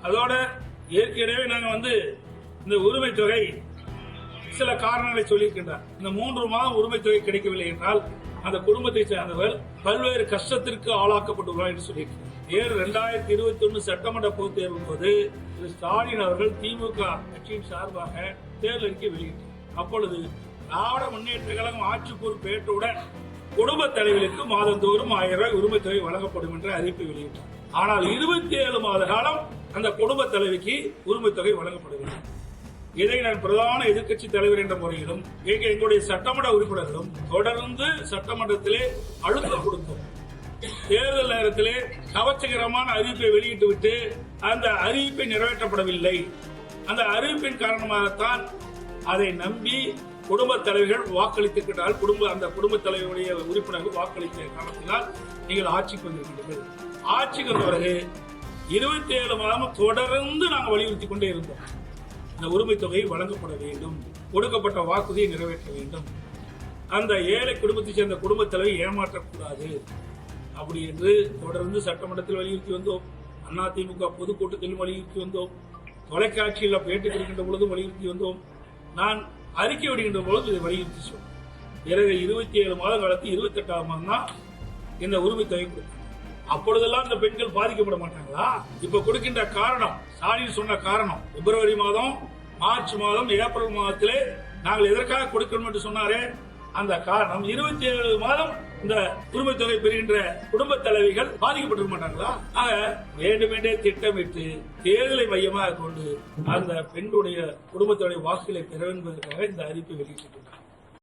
அதோட ஏற்கனவே நாங்க இந்த உரிமை தொகை சில காரணங்களை சொல்லியிருக்கின்றார். இந்த 3 மாதம் உரிமை தொகை கிடைக்கவில்லை என்றால் அந்த குடும்பத்தை சேர்ந்தவர் பல்வேறு கஷ்டத்திற்கு ஆளாக்கப்பட்டுள்ளார் என்று சொல்லியிருக்கிறார். 2021 சட்டமன்ற பொதுத் தேர்வு போது திரு ஸ்டாலின் அவர்கள் திமுக கட்சியின் சார்பாக தேர்தல் அறிக்கை வெளியிட்டார். அப்பொழுது திராவிட முன்னேற்ற கழகம் ஆட்சி பொறுப்பேற்றவுடன் குடும்ப தலைவர்களுக்கு மாதந்தோறும் 1000 ரூபாய் உரிமை தொகை வழங்கப்படும் என்ற அறிவிப்பை வெளியிட்டார். ஆனால் 27 மாத காலம் அந்த குடும்ப தலைவிக்கு உரிமை தொகை வழங்கப்படவில்லை. இதை நான் பிரதான எதிர்க்கட்சி தலைவர் என்ற முறையிலும் எங்களுடைய சட்டமன்ற உறுப்பினர்களும் தொடர்ந்து சட்டமன்றத்திலே அழுத்தம் கொடுத்தோம். தேர்தல் நேரத்திலே கவர்ச்சிகரமான அறிவிப்பை வெளியிட்டுவிட்டு அந்த அறிவிப்பை நிறைவேற்றப்படவில்லை. அந்த அறிவிப்பின் காரணமாகத்தான் அதை நம்பி குடும்ப தலைவர்கள் வாக்களித்திருக்கிறார்கள். அந்த குடும்ப தலைவருடைய உறுப்பினர்கள் வாக்களித்த காரணத்தினால் நீங்கள் ஆட்சிக்கு வந்திருக்கிறீர்கள். ஆட்சிக்கு வந்த பிறகு 27 மாதம் தொடர்ந்து நாங்கள் வலியுறுத்திக் கொண்டே இருந்தோம். இந்த உரிமை தொகை வழங்கப்பட வேண்டும், கொடுக்கப்பட்ட வாக்குறுதியை நிறைவேற்ற வேண்டும், அந்த ஏழை குடும்பத்தை சேர்ந்த குடும்ப தலைவை ஏமாற்றக்கூடாது அப்படி என்று தொடர்ந்து சட்டமன்றத்தில் வலியுறுத்தி வந்தோம். அதிமுக பொதுக்கூட்டத்திலும் வலியுறுத்தி வந்தோம். தொலைக்காட்சியில் பேட்டி கொடுக்கின்ற பொழுதும் வலியுறுத்தி வந்தோம். நான் அறிக்கை விடுகின்ற பொழுது இதை வலியுறுத்தி சொன்னோம். பிறகு 27 மாத காலத்தில் 28ஆம் மாதம் தான் இந்த உரிமை தொகை கொடுத்தாங்க. அப்பொழுதெல்லாம் இந்த பெண்கள் பாதிக்கப்பட மாட்டாங்களா? இப்ப கொடுக்கின்ற காரணம், ஸ்டாலின் சொன்ன காரணம், பிப்ரவரி மாதம், மார்ச் மாதம், ஏப்ரல் மாதத்திலே நாங்கள் எதற்காக கொடுக்கணும் என்று சொன்னாரே, அந்த காரணம் 27 மாதம் இந்த உரிமை தொகை பெறுகின்ற குடும்ப தலைவிகள் பாதிக்கப்பட்டிருக்க மாட்டாங்களா? ஆக வேண்டுமென்றே திட்டமிட்டு தேர்தலை மையமாக கொண்டு அந்த பெண்ணுடைய குடும்பத்துடைய வாக்குகளை பெற என்பதற்காக இந்த அறிவிப்பை வெளியிட்டிருக்கிறார்.